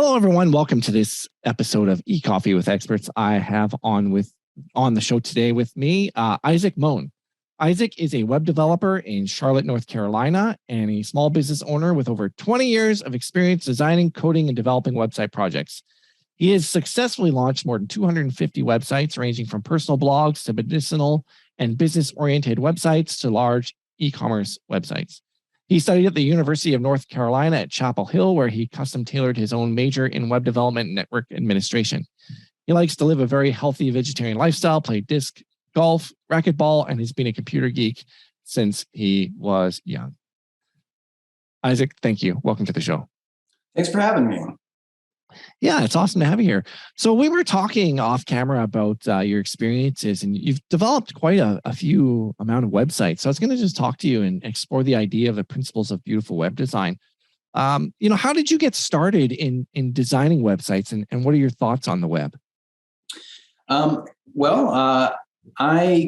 Hello, everyone. Welcome to this episode of eCoffee with Experts. I have on the show today with me, Isaac Moan. Isaac is a web developer in Charlotte, North Carolina, and a small business owner with over 20 years of experience designing, coding, and developing website projects. He has successfully launched more than 250 websites, ranging from personal blogs to medicinal and business-oriented websites to large e-commerce websites. He studied at the University of North Carolina at Chapel Hill, where he custom-tailored his own major in web development and network administration. He likes to live a very healthy vegetarian lifestyle, play disc golf, racquetball, and has been a computer geek since he was young. Isaac, thank you. Welcome to the show. Thanks for having me. Yeah, it's awesome to have you here. So we were talking off camera about your experiences, and you've developed quite a few amount of websites. So I was going to just talk to you and explore the idea of the principles of beautiful web design. How did you get started in designing websites, and what are your thoughts on the web? I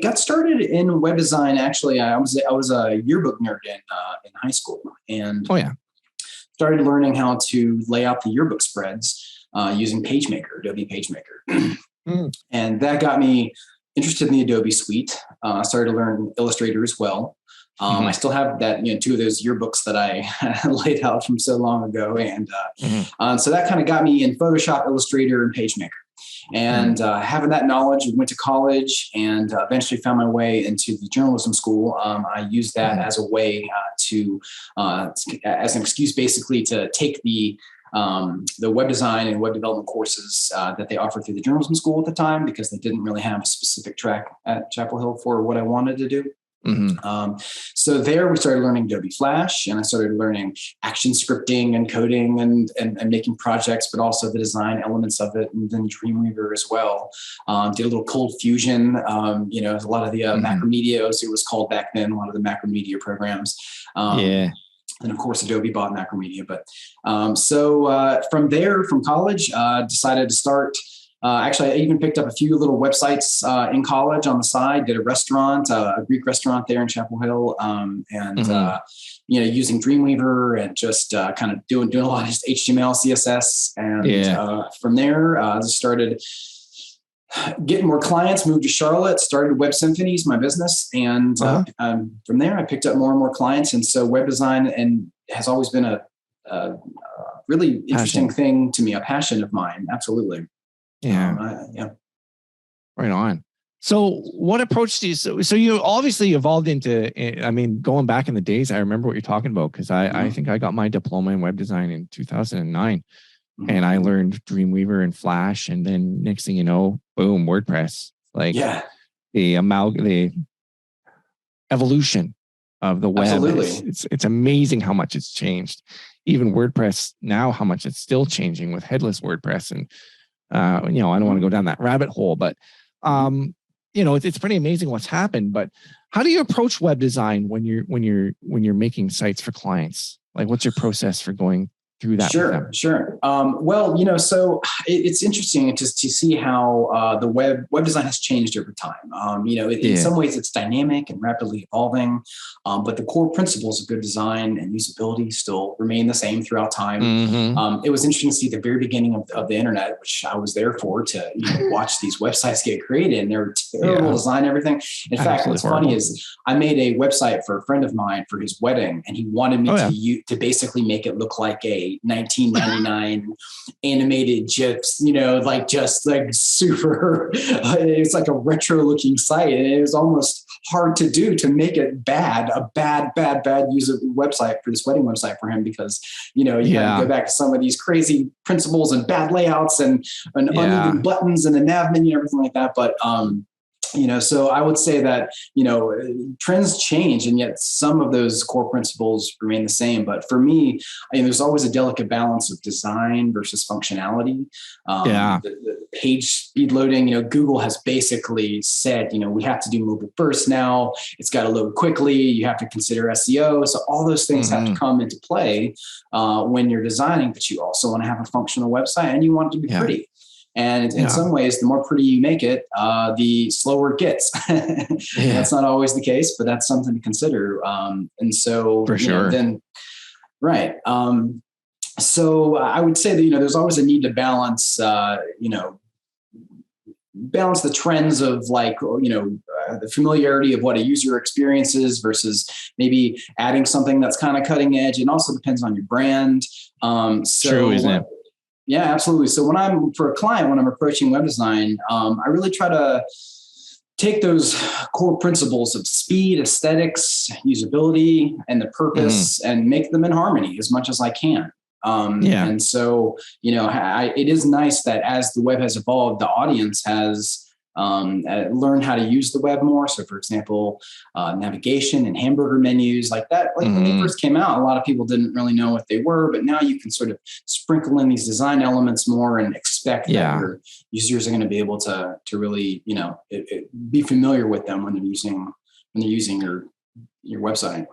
got started in web design. Actually, I was a yearbook nerd in high school, and started learning how to lay out the yearbook spreads using PageMaker, Adobe PageMaker. And that got me interested in the Adobe suite. I started to learn Illustrator as well. I still have that, two of those yearbooks that I laid out from so long ago. And so that kind of got me in Photoshop, Illustrator, and PageMaker. And having that knowledge, I went to college and eventually found my way into the journalism school. I used that as a way as an excuse, basically, to take the web design and web development courses that they offered through the journalism school at the time, because they didn't really have a specific track at Chapel Hill for what I wanted to do. So there we started learning Adobe Flash, and I started learning action scripting and coding and making projects, but also the design elements of it, and then Dreamweaver as well. Did a little Cold Fusion, a lot of the Macromedia, as it was called back then, a lot of the Macromedia programs. And of course, Adobe bought Macromedia. But from there, from college, decided to start. Actually, I even picked up a few little websites in college on the side. Did a restaurant, a Greek restaurant there in Chapel Hill, using Dreamweaver and just kind of doing a lot of just HTML, CSS, and from there, I started getting more clients. Moved to Charlotte, started Web Symphonies, my business, and from there, I picked up more and more clients. And so, web design has always been a really interesting thing to me, a passion of mine. Absolutely. Right on. So what approach do you, so you obviously evolved into, going back in the days, I remember what you're talking about, because I think I got my diploma in web design in 2009 and I learned Dreamweaver and Flash. And then next thing you know, boom, WordPress, the evolution of the web. It's amazing how much it's changed. Even WordPress now, how much it's still changing with headless WordPress. And I don't want to go down that rabbit hole, but it's pretty amazing what's happened. But how do you approach web design when you're making sites for clients? Like, what's your process for going through that? Sure. So it's interesting to see how the web design has changed over time. In some ways it's dynamic and rapidly evolving, but the core principles of good design and usability still remain the same throughout time. It was interesting to see the very beginning of the internet, which I was there for, to watch these websites get created, and they're terrible design, everything. In fact, what's funny is I made a website for a friend of mine for his wedding, and he wanted me to basically make it look like a 1999 animated GIFs, super, it's like a retro looking site. And it was almost hard to do, to make it a bad user website for this wedding website for him, because, you got to go back to some of these crazy principles and bad layouts and uneven buttons and the nav menu and everything like that. But, so I would say that, trends change, and yet some of those core principles remain the same. But for me, there's always a delicate balance of design versus functionality. The page speed loading, Google has basically said, we have to do mobile first now. It's got to load quickly. You have to consider SEO. So all those things have to come into play when you're designing, but you also want to have a functional website and you want it to be pretty. And in some ways, the more pretty you make it, the slower it gets. That's not always the case, but that's something to consider. And so, for sure. So I would say that, there's always a need to balance, balance the trends of like, the familiarity of what a user experiences versus maybe adding something that's kind of cutting edge. It also depends on your brand. True, isn't it? Yeah, absolutely. So when I'm approaching web design, I really try to take those core principles of speed, aesthetics, usability, and the purpose and make them in harmony as much as I can. And so, it is nice that as the web has evolved, the audience has learned how to use the web more. So, for example, navigation and hamburger menus like that. Like when they first came out, a lot of people didn't really know what they were, but now you can sort of sprinkle in these design elements more and expect that your users are going to be able to really, be familiar with them when they're using your website.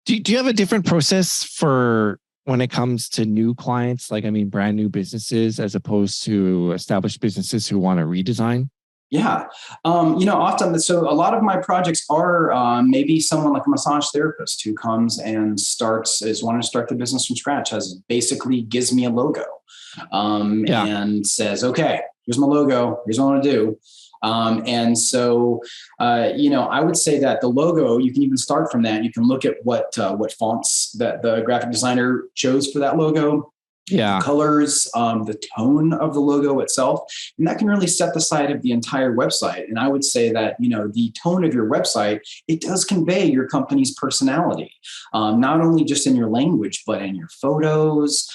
Do you have a different process for when it comes to new clients, brand new businesses, as opposed to established businesses who want to redesign? Yeah. Often, so a lot of my projects are maybe someone like a massage therapist who comes and is wanting to start the business from scratch, basically gives me a logo and says, okay, here's my logo. Here's what I want to do. And so, I would say that the logo, you can even start from that. You can look at what fonts that the graphic designer chose for that logo. The colors, the tone of the logo itself, and that can really set the side of the entire website. And I would say that, the tone of your website, it does convey your company's personality, not only just in your language, but in your photos,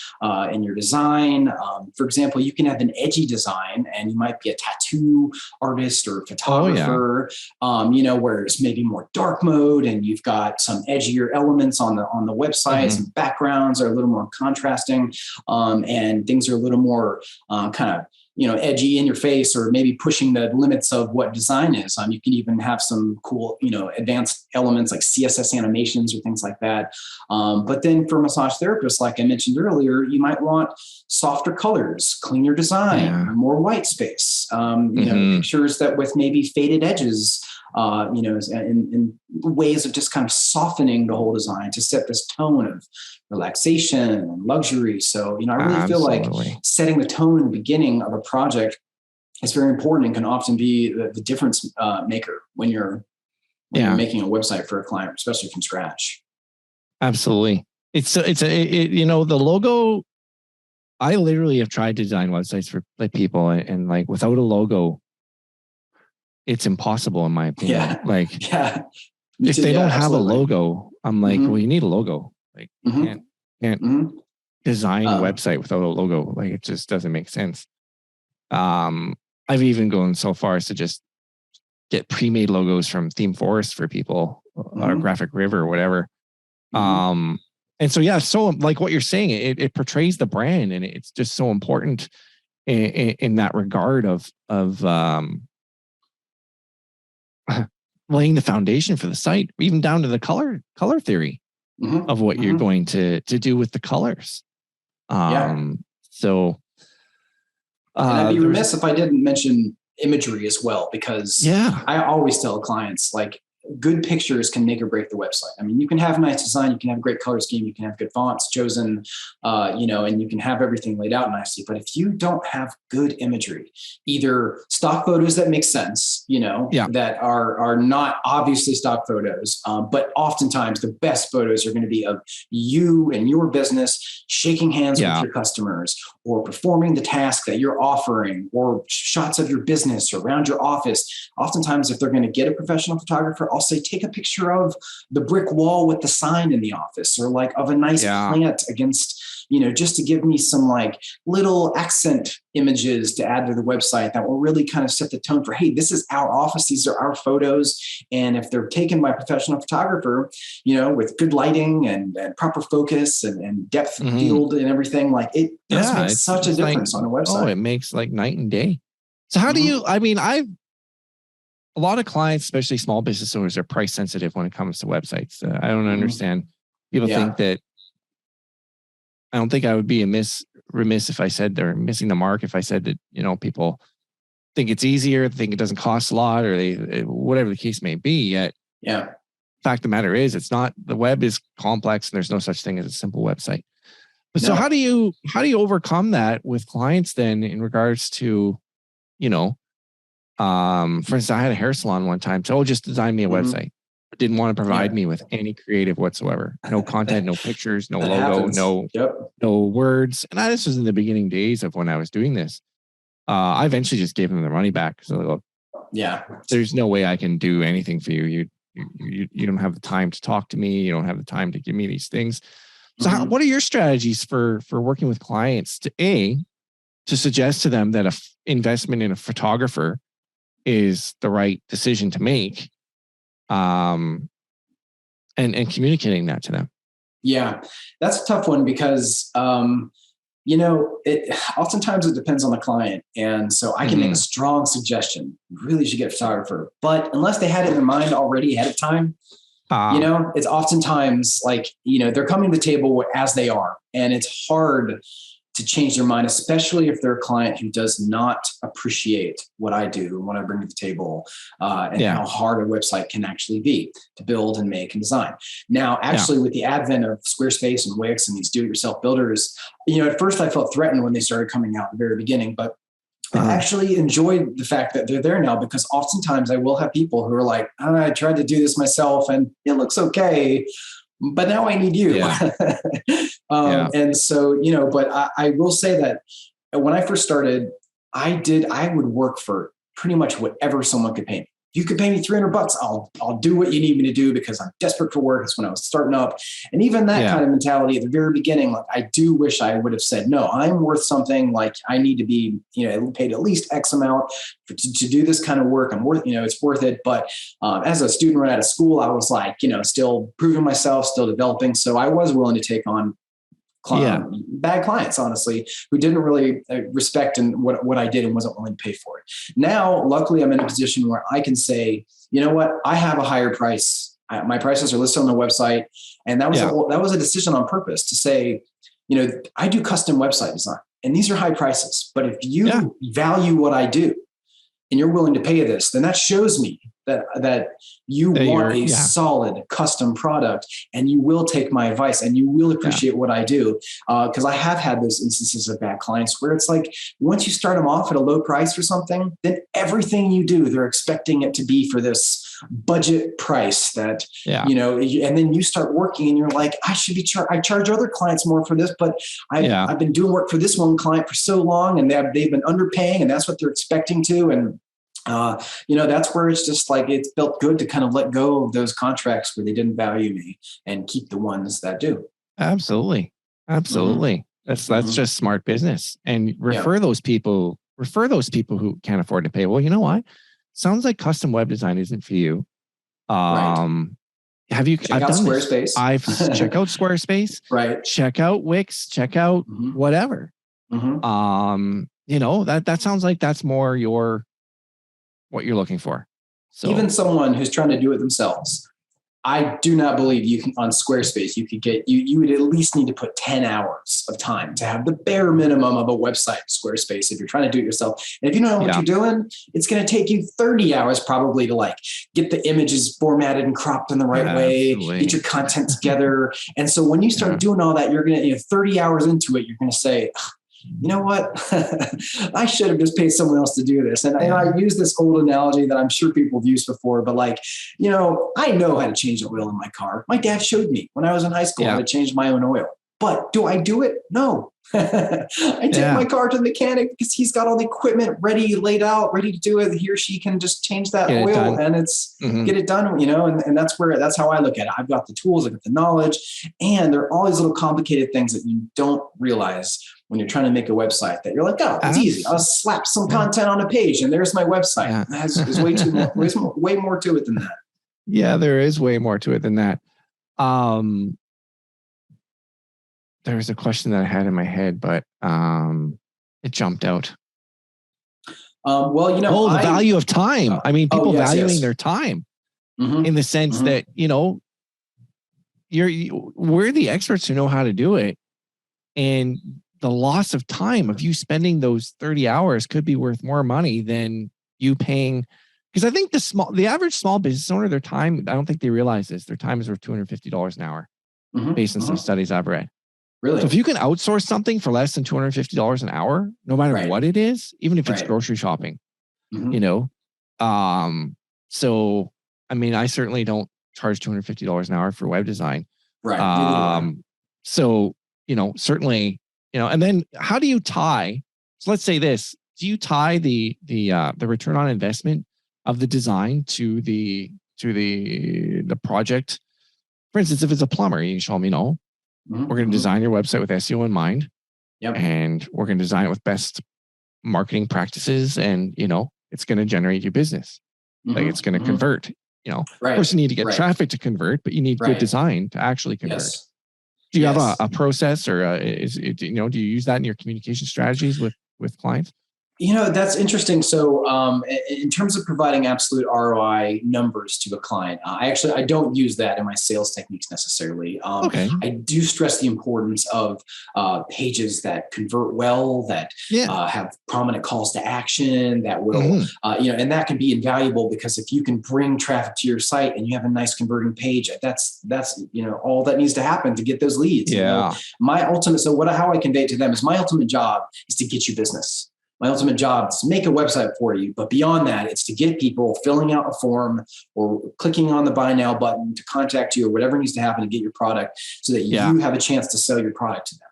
in your design. For example, you can have an edgy design and you might be a tattoo artist or photographer, where it's maybe more dark mode and you've got some edgier elements on the website, some backgrounds are a little more contrasting. And things are a little more edgy in your face, or maybe pushing the limits of what design is. You can even have some cool, advanced elements like CSS animations or things like that. But then for massage therapists, like I mentioned earlier, you might want softer colors, cleaner design, more white space, pictures that with maybe faded edges, in ways of just kind of softening the whole design to set this tone of relaxation and luxury. So, I really feel like setting the tone in the beginning of a project is very important and can often be the difference maker when you're making a website for a client, especially from scratch. Absolutely. The logo. I literally have tried to design websites for people, and like without a logo, it's impossible in my opinion. If they don't have a logo, I'm like, well, you need a logo. Like you can't design a website without a logo. Like it just doesn't make sense. I've even gone so far as to just get pre-made logos from Theme Forest for people, or Graphic River or whatever. And so, so like what you're saying, it portrays the brand, and it's just so important in that regard of laying the foundation for the site, even down to the color theory of what you're going to do with the colors. So, and I'd be remiss if I didn't mention imagery as well, because I always tell clients, like, good pictures can make or break the website. I mean, you can have nice design, you can have a great color scheme, you can have good fonts chosen, and you can have everything laid out nicely. But if you don't have good imagery, either stock photos that make sense, that are not obviously stock photos, but oftentimes the best photos are going to be of you and your business shaking hands with your customers, or performing the task that you're offering, or shots of your business around your office. Oftentimes, if they're going to get a professional photographer, I'll say, take a picture of the brick wall with the sign in the office, or like of a nice plant against, just to give me some like little accent images to add to the website that will really kind of set the tone for, hey, this is our office. These are our photos. And if they're taken by a professional photographer, with good lighting and proper focus and depth field and everything, like it does make such a difference on a website. Oh, it makes like night and day. So how do you, a lot of clients, especially small business owners, are price sensitive when it comes to websites. I don't understand. People think that, I don't think I would be remiss if I said they're missing the mark if I said that, people think it's easier, think it doesn't cost a lot, or whatever the case may be. Yet, fact of the matter is, it's not. The web is complex, and there's no such thing as a simple website. So how do you overcome that with clients then in regards to, for instance, I had a hair salon one time. So just design me a website. Didn't want to provide me with any creative whatsoever. No content, no pictures, no logo, no words. And this was in the beginning days of when I was doing this. I eventually just gave them their money back. So there's no way I can do anything for you. You don't have the time to talk to me. You don't have the time to give me these things. So what are your strategies for working with clients to suggest to them that a investment in a photographer is the right decision to make, and communicating that to them? Yeah, that's a tough one because, oftentimes it depends on the client. And so I can make a strong suggestion. You really should get a photographer. But unless they had it in their mind already ahead of time, it's oftentimes like, they're coming to the table as they are. And it's hard to change their mind, especially if they're a client who does not appreciate what I do and what I bring to the table, and how hard a website can actually be to build and make and design. Now, actually, with the advent of Squarespace and Wix and these do-it-yourself builders, at first I felt threatened when they started coming out at the very beginning, but I actually enjoyed the fact that they're there now, because oftentimes I will have people who are like, I tried to do this myself and it looks okay, but now I need you. And so, but I will say that when I first started, I would work for pretty much whatever someone could pay me. You could pay me $300. I'll do what you need me to do because I'm desperate for work. It's when I was starting up. And even that kind of mentality at the very beginning, like I do wish I would have said, no, I'm worth something. Like I need to be, paid at least X amount to do this kind of work. I'm worth, it's worth it. But as a student right out of school, I was like, still proving myself, still developing. So I was willing to take on bad clients, honestly, who didn't really respect what I did and wasn't willing to pay for it. Now, luckily, I'm in a position where I can say, you know what, I have a higher price. My prices are listed on the website. And that was a decision on purpose to say, I do custom website design and these are high prices. But if you value what I do and you're willing to pay this, then that shows me that you want a solid custom product and you will take my advice and you will appreciate what I do. Because I have had those instances of bad clients where it's like, once you start them off at a low price for something, then everything you do, they're expecting it to be for this budget price that, and then you start working and you're like, I should be I charge other clients more for this, but I've been doing work for this one client for so long and they've been underpaying and that's what they're expecting to. And that's where it's just like, it's felt good to kind of let go of those contracts where they didn't value me and keep the ones that do. Absolutely. That's just smart business, and refer those people who can't afford to pay. Well, you know what? Sounds like custom web design isn't for you. Have you? Check out Squarespace. Check out Squarespace. Right. Check out Wix. Check out whatever. That sounds like that's more what you're looking for. So even someone who's trying to do it themselves, I do not believe you can on Squarespace. You could get you would at least need to put 10 hours of time to have the bare minimum of a website in Squarespace if you're trying to do it yourself. And if you don't know what you're doing, it's going to take you 30 hours probably to like get the images formatted and cropped in the right way, get your content together. And so when you start doing all that, you're going to 30 hours into it, you're going to say, you know what? I should have just paid someone else to do this. And I use this old analogy that I'm sure people have used before, but like, I know how to change the oil in my car. My dad showed me when I was in high school how to change my own oil. But do I do it? No. I take my car to the mechanic because he's got all the equipment ready, laid out, ready to do it. He or she can just change that oil and it's get it done, and that's how I look at it. I've got the tools, I've got the knowledge, and there are all these little complicated things that you don't realize when you're trying to make a website that you're like, oh, it's easy. I'll slap some content on a page and there's my website. There's way more to it than that. Yeah, there is way more to it than that. There's a question that I had in my head, but it jumped out. The value of time. I mean, people valuing their time in the sense that, we're the experts who know how to do it. And the loss of time of you spending those 30 hours could be worth more money than you paying. Because I think the average small business owner, their time, I don't think they realize this. Their time is worth $250 an hour based on some studies I've read. Really? So if you can outsource something for less than $250 an hour, no matter what it is, even if it's grocery shopping, you know, so, I mean, I certainly don't charge $250 an hour for web design. Right. So, you know, certainly, you know, and then how do you tie? So let's say this, do you tie the return on investment of the design to the project? For instance, if it's a plumber, you can show them, you know, we're going to design your website with SEO in mind. And we're going to design it with best marketing practices, and, you know, it's going to generate you business. Like it's going to convert, you know, of course you need to get traffic to convert, but you need good design to actually convert. Do you have a process, or you know, do you use that in your communication strategies with clients? You know, that's interesting. So in terms of providing absolute ROI numbers to a client, I don't use that in my sales techniques necessarily. I do stress the importance of pages that convert well, that have prominent calls to action, that will, you know, and that can be invaluable, because if you can bring traffic to your site and you have a nice converting page, that's, you know, all that needs to happen to get those leads. You know? How I convey it to them is my ultimate job is to get you business. My ultimate job is to make a website for you. But beyond that, it's to get people filling out a form or clicking on the buy now button to contact you, or whatever needs to happen to get your product, so that you have a chance to sell your product to them.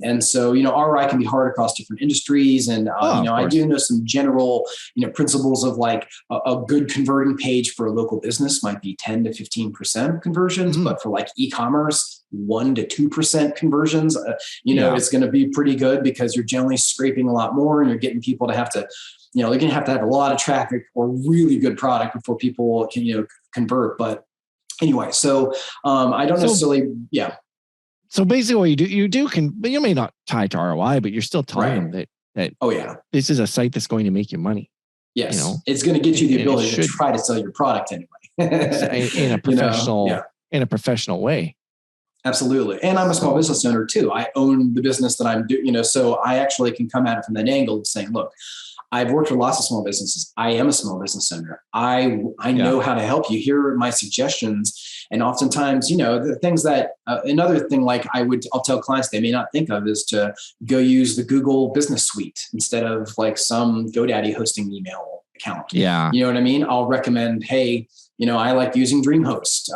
And so, you know, ROI can be hard across different industries. And, you know, I do know some general, you know, principles of like a good converting page for a local business might be 10 to 15% conversions, but for like e-commerce, 1 to 2% conversions, you know, it's going to be pretty good, because you're generally scraping a lot more, and you're getting people to have to, you know, they're going to have a lot of traffic or really good product before people can, you know, convert. But anyway, so I don't necessarily, So basically what but you may not tie to ROI, but you're still telling them that this is a site that's going to make you money. Yes. You know? It's going to get you the ability to try to sell your product anyway. in a professional, in a professional way. Absolutely. And I'm a small business owner too. I own the business that I'm doing, you know, so I actually can come at it from that angle of saying, look, I've worked with lots of small businesses. I am a small business owner. I know how to help you. Here are my suggestions. And oftentimes, you know, the things that another thing like I'll tell clients they may not think of is to go use the Google Business Suite instead of like some GoDaddy hosting email account. Yeah. You know what I mean? I'll recommend, hey, you know, I like using DreamHost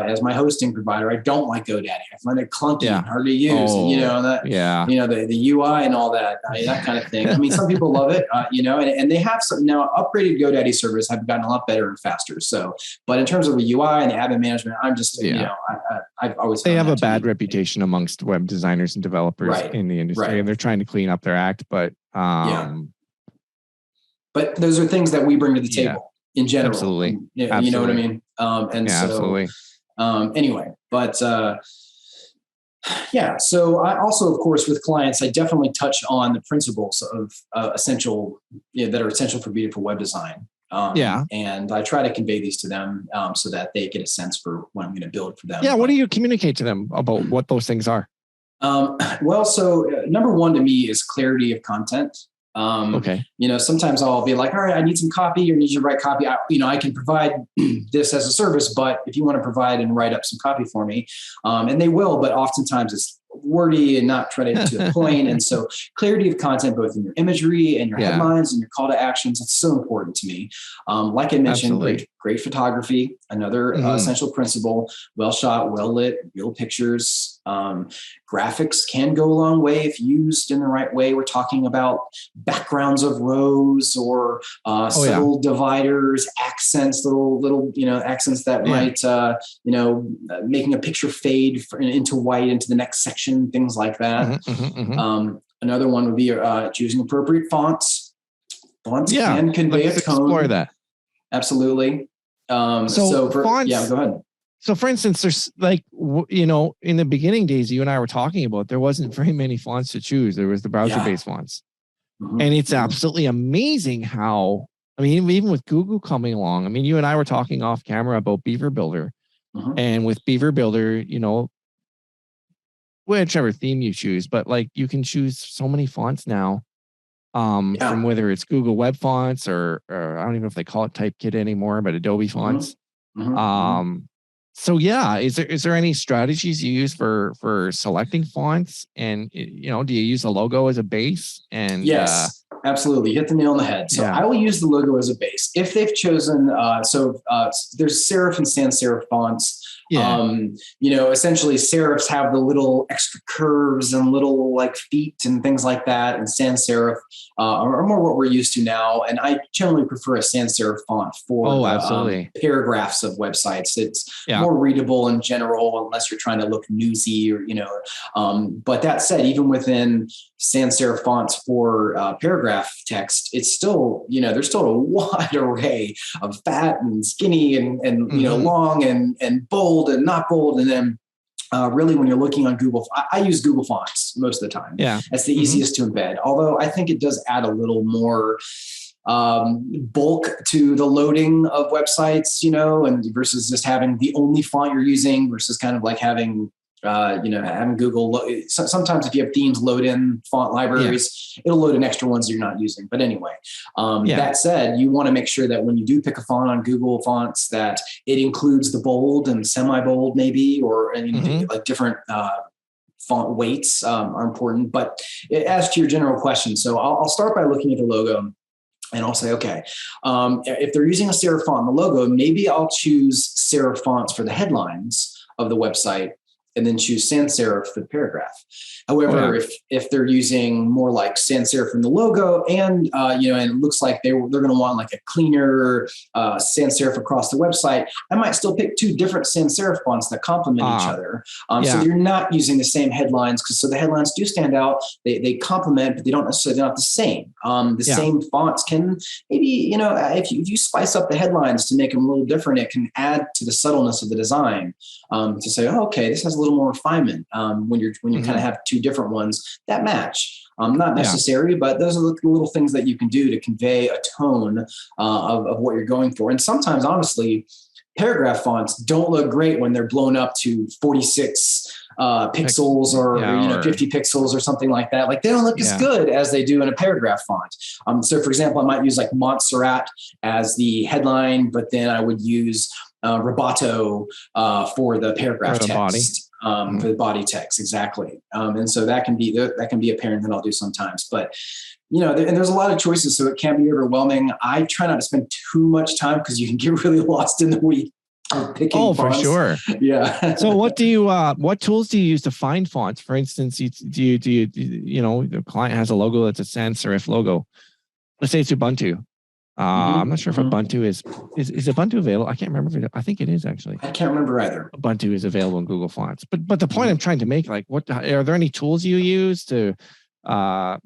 as my hosting provider. I don't like GoDaddy. I find it clunky and hard to use. And, you know, you know, the UI and all that, that kind of thing. I mean, some people love it, you know, and they have some now upgraded GoDaddy servers have gotten a lot better and faster. So, but in terms of the UI and the admin management, I'm just, you know, I've always, they have a bad reputation amongst web designers and developers in the industry, and they're trying to clean up their act, but, but those are things that we bring to the table. In general, absolutely. You know what I mean? And so, absolutely. Anyway, but so I also, of course, with clients, I definitely touch on the principles of essential, that are essential for beautiful web design. And I try to convey these to them so that they get a sense for what I'm going to build for them. Yeah. What do you communicate to them about what those things are? Well, so number one to me is clarity of content. You know, sometimes I'll be like, all right, I need some copy or need you to write copy. I can provide this as a service, but if you want to provide and write up some copy for me, and they will, but oftentimes it's wordy and not try to get to the point. And so clarity of content, both in your imagery and your headlines and your call to actions, it's so important to me. Like I mentioned, great photography, another essential principle, well shot, well lit, real pictures. Graphics can go a long way if used in the right way. We're talking about backgrounds of rows or subtle dividers, accents, little you know, accents that might you know, making a picture fade into white into the next section, things like that. Another one would be choosing appropriate fonts. Fonts can convey a tone. Explore that. Absolutely. Fonts, go ahead. So for instance, there's like, you know, in the beginning days, you and I were talking about, there wasn't very many fonts to choose. There was the browser-based fonts. And it's absolutely amazing how, I mean, even with Google coming along, I mean, you and I were talking off camera about Beaver Builder. And with Beaver Builder, you know, whichever theme you choose, but like you can choose so many fonts now from whether it's Google Web Fonts or I don't even know if they call it Typekit anymore, but Adobe fonts. So yeah, is there any strategies you use for selecting fonts? And do you use a logo as a base? And yes, absolutely, you hit the nail on the head. So I will use the logo as a base if they've chosen. There's serif and sans serif fonts. Yeah. Essentially serifs have the little extra curves and little like feet and things like that. And sans serif are more what we're used to now. And I generally prefer a sans serif font for absolutely. Paragraphs of websites. It's more readable in general, unless you're trying to look newsy or, but that said, even within sans serif fonts for paragraph text, it's still, there's still a wide array of fat and skinny and long and bold and not bold. And then really when you're looking on Google, I use Google Fonts most of the time. Yeah. That's the easiest to embed. Although I think it does add a little more bulk to the loading of websites, and versus just having the only font you're using versus kind of like having having Google. Sometimes if you have themes load in font libraries, it'll load in extra ones you're not using. But anyway, that said, you want to make sure that when you do pick a font on Google Fonts, that it includes the bold and semi-bold maybe, or like different font weights are important. But as to your general question, so I'll start by looking at the logo. And I'll say, okay, if they're using a serif font in the logo, maybe I'll choose serif fonts for the headlines of the website, and then choose sans serif for the paragraph. However, if they're using more like sans serif in the logo, and and it looks like they're going to want like a cleaner sans serif across the website, I might still pick two different sans serif fonts that complement each other. So you're not using the same headlines, because so the headlines do stand out. They complement, but they don't necessarily, they're not the same. Same fonts can maybe if you spice up the headlines to make them a little different, it can add to the subtleness of the design. To say, oh, okay, this has a little more refinement when you kind of have two different ones that match. Not necessary, but those are the little things that you can do to convey a tone of what you're going for. And sometimes, honestly, paragraph fonts don't look great when they're blown up to 46 pixels or 50 pixels or something like that. Like they don't look as good as they do in a paragraph font. So for example, I might use like Montserrat as the headline, but then I would use Roboto for the paragraph text. For the body text, exactly. And so that can be apparent that I'll do sometimes, but and there's a lot of choices, so it can be overwhelming. I try not to spend too much time because you can get really lost in the weed of picking fonts. For sure. Yeah. So what tools do you use to find fonts? For instance, do you the client has a logo that's a sans serif logo. Let's say it's Ubuntu. I'm not sure if Ubuntu is Ubuntu available. I can't remember. I think it is actually. I can't remember either. Ubuntu is available in Google Fonts, but the point I'm trying to make, like, are there any tools you use to find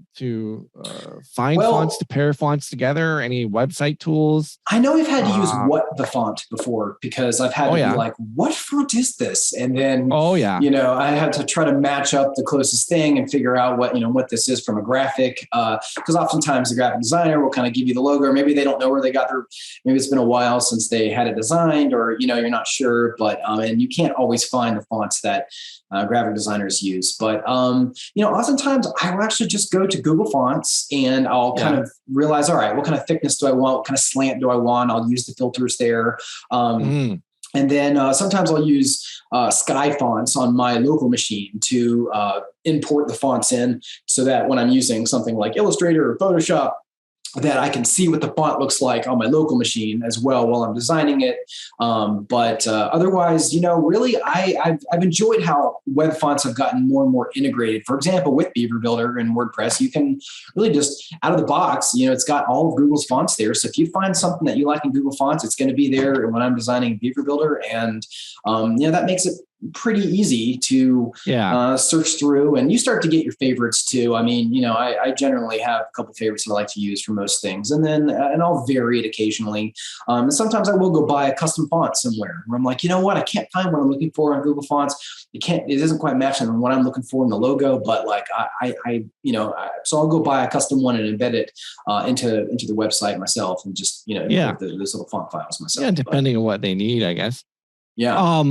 fonts, to pair fonts together? Any website tools? I know we've had to use What the Font before, because I've had to be like, what font is this? And then, I had to try to match up the closest thing and figure out what this is from a graphic. Because oftentimes the graphic designer will kind of give you the logo, or maybe they don't know where they got maybe it's been a while since they had it designed, or, you're not sure, but, and you can't always find the fonts that graphic designers use. But, oftentimes I will actually just go to Google Fonts and I'll kind of realize, all right, what kind of thickness do I want? What kind of slant do I want? I'll use the filters there. And then sometimes I'll use Sky fonts on my local machine to import the fonts in, so that when I'm using something like Illustrator or Photoshop, that I can see what the font looks like on my local machine as well while I'm designing it. But otherwise, really, I've enjoyed how web fonts have gotten more and more integrated. For example, with Beaver Builder and WordPress, you can really just out of the box, it's got all of Google's fonts there. So if you find something that you like in Google Fonts, it's going to be there when I'm designing Beaver Builder. And, that makes it pretty easy to search through, and you start to get your favorites too. I mean, I generally have a couple favorites that I like to use for most things, and then and I'll vary it occasionally. And sometimes I will go buy a custom font somewhere where I'm like, what, I can't find what I'm looking for on Google Fonts. It doesn't quite match what I'm looking for in the logo, but like so I'll go buy a custom one and embed it into the website myself, and just those little font files myself. Yeah, depending on what they need, I guess. Yeah.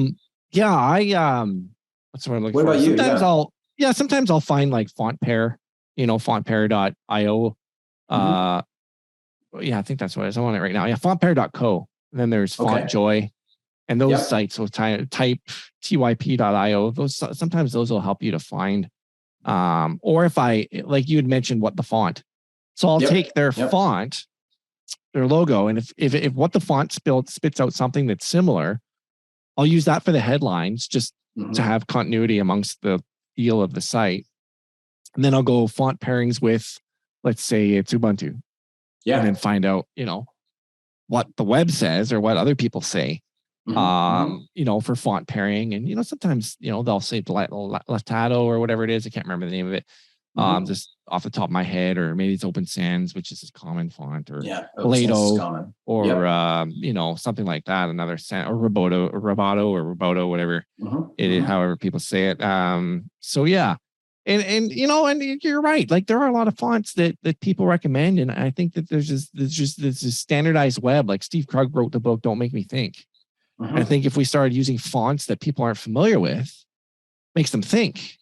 That's what I'm looking for. What about you? Sometimes I'll find like font pair, fontpair.io. I think that's what it is. I'm on it right now. Yeah, fontpair.co. Then there's FontJoy, And those sites, so type typ.io, sometimes those will help you to find, or if like you had mentioned, what the font. So I'll take their font, their logo, and if what the font spits out something that's similar, I'll use that for the headlines, just to have continuity amongst the feel of the site. And then I'll go font pairings with, let's say it's Ubuntu. And then find out, what the web says or what other people say, for font pairing. And, sometimes, they'll say Letato or whatever it is. I can't remember the name of it. Just off the top of my head, or maybe it's Open Sans, which is a common font, or Play-Doh, or something like that. Another or Roboto, whatever it is, however people say it. So yeah, and you're right. Like, there are a lot of fonts that people recommend, and I think that there's just this standardized web. Like Steve Krug wrote the book "Don't Make Me Think." And I think if we started using fonts that people aren't familiar with, makes them think.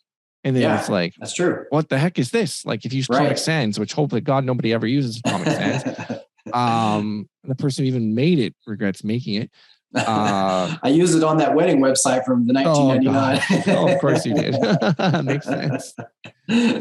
And then it's like, that's true. What the heck is this? Like, if you use Comic Sans, which hopefully God nobody ever uses Comic Sans. The person who even made it regrets making it. I used it on that wedding website from the 1999. Oh, of course you did. Makes sense.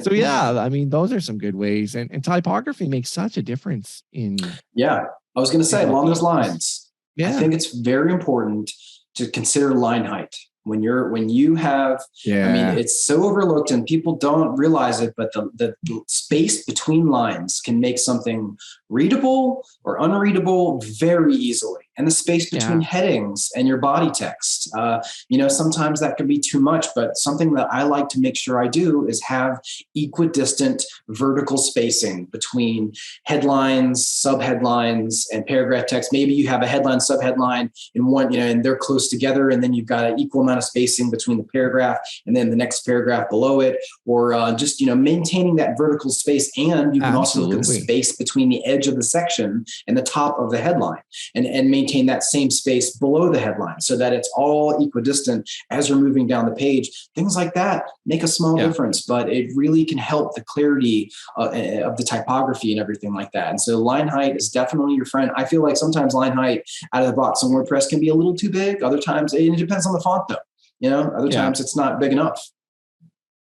So yeah, I mean, those are some good ways, and typography makes such a difference in. Yeah, I was going to say along those lines. I think it's very important to consider line height. When you have, I mean, it's so overlooked and people don't realize it, but the space between lines can make something readable or unreadable very easily. And the space between headings and your body text, sometimes that can be too much, but something that I like to make sure I do is have equidistant vertical spacing between headlines, subheadlines, and paragraph text. Maybe you have a headline, subheadline in one, and they're close together, and then you've got an equal amount of spacing between the paragraph and then the next paragraph below it, or just, maintaining that vertical space. And you can also look at the space between the edge of the section and the top of the headline, and maintain that same space below the headline so that it's all equidistant as you're moving down the page. Things like that make a small difference, but it really can help the clarity of the typography and everything like that. And so line height is definitely your friend. I feel like sometimes line height out of the box on WordPress can be a little too big. Other times, it depends on the font though. Other times it's not big enough.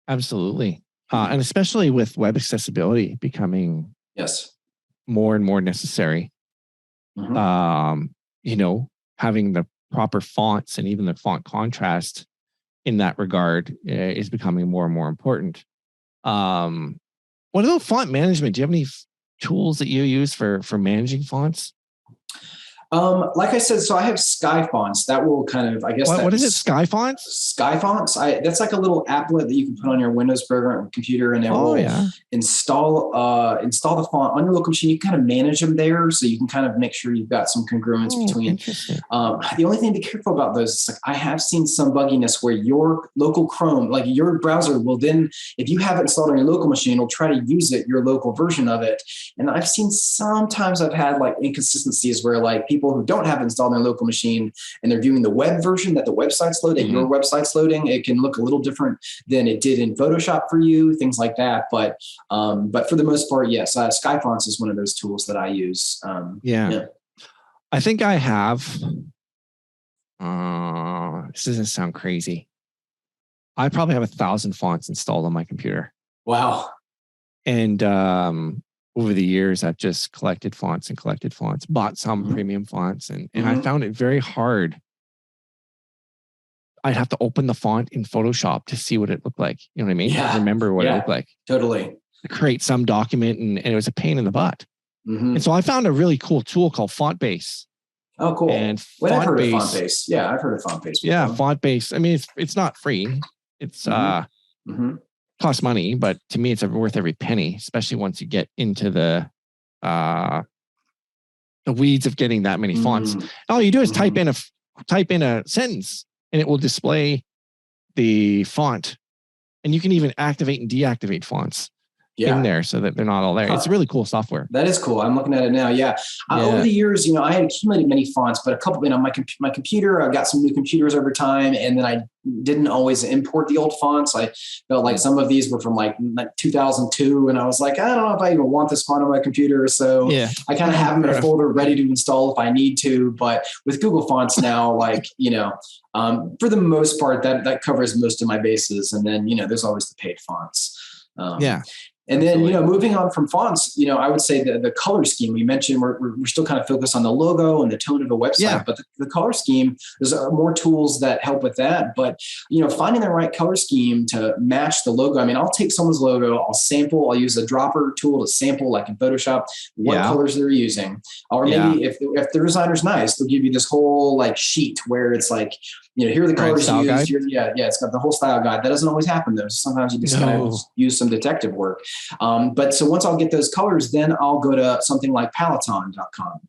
Absolutely. And especially with web accessibility becoming more and more necessary. Having the proper fonts and even the font contrast in that regard is becoming more and more important. What about font management? Do you have any tools that you use for managing fonts? Like I said, so I have Sky Fonts. That will kind of, I guess. What is it? Sky Fonts? Sky Fonts. That's like a little applet that you can put on your Windows program computer, and it will install the font on your local machine. You can kind of manage them there, so you can kind of make sure you've got some congruence between. The only thing to be careful about those is, like, I have seen some bugginess where your local Chrome, like your browser, will then, if you have it installed on your local machine, will try to use it, your local version of it. And I've seen sometimes I've had like inconsistencies where like people who don't have it installed on their local machine and they're viewing the web version that the website's loading, your website's loading, it can look a little different than it did in Photoshop for you, things like that. But for the most part, yes, Sky Fonts is one of those tools that I use. I think I have, this doesn't sound crazy, I probably have 1,000 fonts installed on my computer. Wow. And over the years, I've just collected fonts, bought some premium fonts, and I found it very hard. I'd have to open the font in Photoshop to see what it looked like. You know what I mean? Yeah. Remember what it looked like. Totally. To create some document, and it was a pain in the butt. And so I found a really cool tool called FontBase. Oh, cool. And I've heard of FontBase. Yeah, I've heard of FontBase before. Yeah, FontBase. I mean, it's not free. It's costs money, but to me, it's worth every penny, especially once you get into the weeds of getting that many fonts. All you do is type in a sentence, and it will display the font, and you can even activate and deactivate fonts. in there so that they're not all there. It's really cool software. That is cool. I'm looking at it now. Yeah. Over the years, I had accumulated many fonts, but a couple, my computer, I got some new computers over time, and then I didn't always import the old fonts. I felt like some of these were from like 2002, and I was like, I don't know if I even want this font on my computer. So I kind of have them in a folder ready to install if I need to. But with Google Fonts now, for the most part, that covers most of my bases. And then, there's always the paid fonts. And then, moving on from fonts, I would say the color scheme we mentioned, we're still kind of focused on the logo and the tone of a website, but the color scheme, there's more tools that help with that. But, finding the right color scheme to match the logo. I mean, I'll take someone's logo, I'll use a dropper tool to sample, like in Photoshop, what colors they're using. Or maybe if the designer's nice, they'll give you this whole sheet where it's like, here are the colors used. It's got the whole style guide. That doesn't always happen though. Sometimes you just kind of use some detective work. But so once I'll get those colors, then I'll go to something like Peloton.com.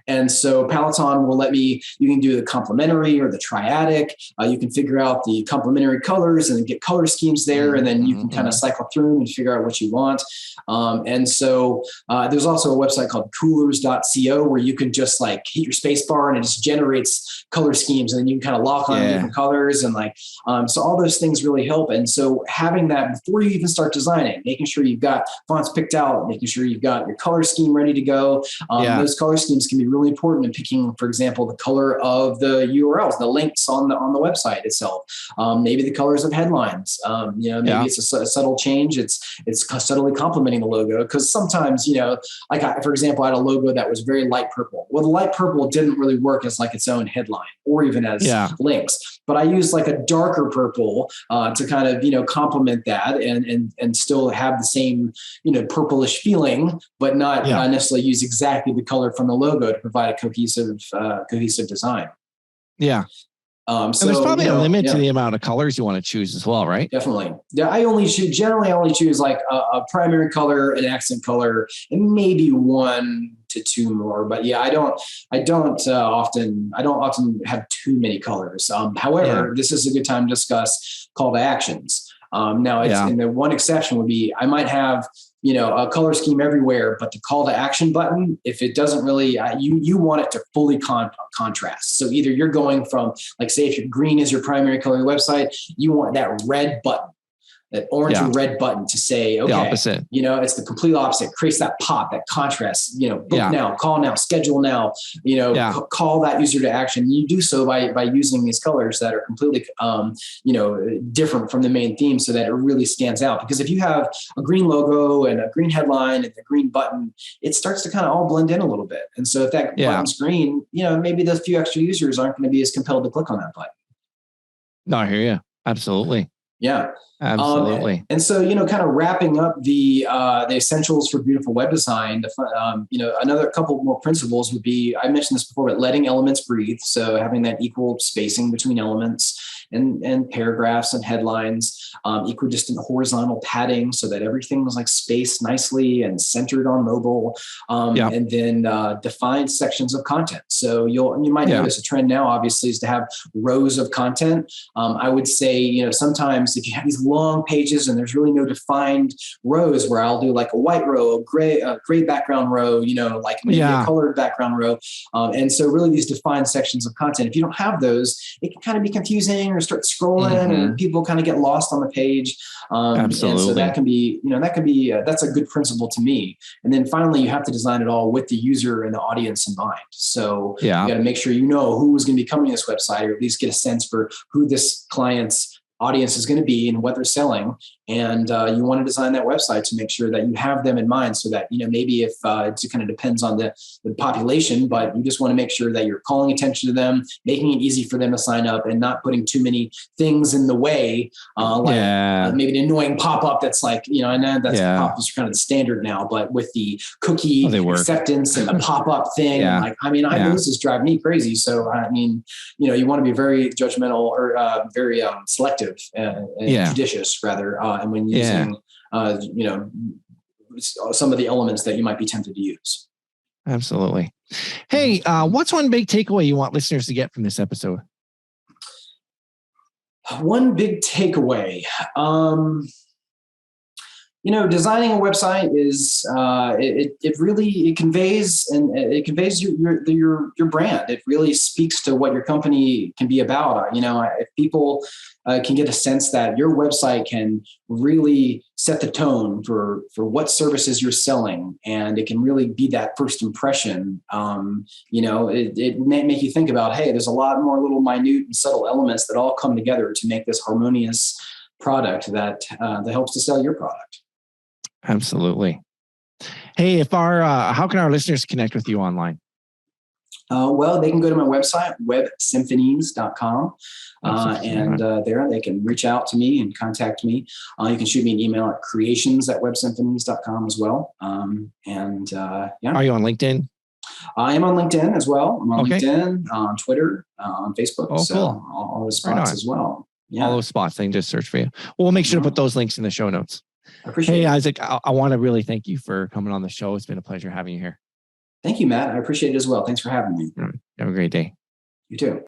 And so Peloton will you can do the complementary or the triadic. You can figure out the complementary colors and get color schemes there. And then you can kind of cycle through and figure out what you want. And so there's also a website called coolers.co where you can just hit your space bar and it just generates color schemes. And then you can kind of lock on different colors. And so all those things really help. And so having that before you even start designing, making sure you've got fonts picked out, making sure you've got your color scheme ready to go. Those color schemes can be really important in picking, for example, the color of the URLs, the links on the website itself. Maybe the colors of headlines. Maybe it's a subtle change. It's subtly complementing the logo because sometimes, for example, I had a logo that was very light purple. Well, the light purple didn't really work as its own headline or even as links. But I used a darker purple to kind of complement that and still have the same purplish feeling, but not necessarily use exactly the color from the logo to provide a cohesive design. So there's probably a limit to the amount of colors you want to choose as well, right? Definitely. Yeah, I generally only choose a primary color, an accent color, and maybe 1 to 2 more. But I don't often have too many colors. However, this is a good time to discuss call to actions. Now, and the one exception would be I might have a color scheme everywhere, but the call to action button, if it doesn't really, you want it to fully contrast. So either you're going from say if your green is your primary color of the website, you want that red button, that orange or red button to say, okay, the opposite. It's the complete opposite. It creates that pop, that contrast, book now, call now, schedule now, call that user to action. You do so by using these colors that are completely, different from the main theme so that it really stands out. Because if you have a green logo and a green headline and a green button, it starts to kind of all blend in a little bit. And so if that button's green, maybe those few extra users aren't going to be as compelled to click on that button. No, I hear you. Absolutely. Yeah. Absolutely. And so, kind of wrapping up the essentials for beautiful web design, another couple more principles would be, I mentioned this before, but letting elements breathe. So having that equal spacing between elements and paragraphs and headlines, equidistant horizontal padding so that everything was spaced nicely and centered on mobile, and then defined sections of content. So you might notice a trend now, obviously, is to have rows of content. I would say, sometimes if you have these long pages and there's really no defined rows, where I'll do a white row, a gray background row, maybe a colored background row. And so really these defined sections of content, if you don't have those, it can kind of be confusing or start scrolling and people kind of get lost on the page. Absolutely. And so that can be, that's a good principle to me. And then finally, you have to design it all with the user and the audience in mind. So you got to make sure who's going to be coming to this website, or at least get a sense for who this client's audience is going to be and what they're selling. And you want to design that website to make sure that you have them in mind so that, maybe if it kind of depends on the population, but you just want to make sure that you're calling attention to them, making it easy for them to sign up and not putting too many things in the way, maybe an annoying pop-up that's I know that's pop-ups are kind of the standard now, but with the cookie acceptance and the pop-up thing, those just drive me crazy. So, you want to be very judgmental or very selective and judicious rather. And when using, some of the elements that you might be tempted to use. Absolutely. Hey, what's one big takeaway you want listeners to get from this episode? One big takeaway. Designing a website is it conveys your brand. It really speaks to what your company can be about. If people can get a sense that your website can really set the tone for what services you're selling, and it can really be that first impression. It may make you think about, hey, there's a lot more little minute and subtle elements that all come together to make this harmonious product that helps to sell your product. Absolutely. Hey, how can our listeners connect with you online? Well, they can go to my website, websymphonies.com. And there they can reach out to me and contact me. You can shoot me an email at creations@websymphonies.com as well. Are you on LinkedIn? I am on LinkedIn as well. I'm on LinkedIn, on Twitter, on Facebook. Oh, cool. All those spots as well. Yeah. All those spots. They can just search for you. Well, we'll make sure to put those links in the show notes. I appreciate it. Isaac, I want to really thank you for coming on the show. It's been a pleasure having you here. Thank you, Matt. I appreciate it as well. Thanks for having me. Have a great day. You too.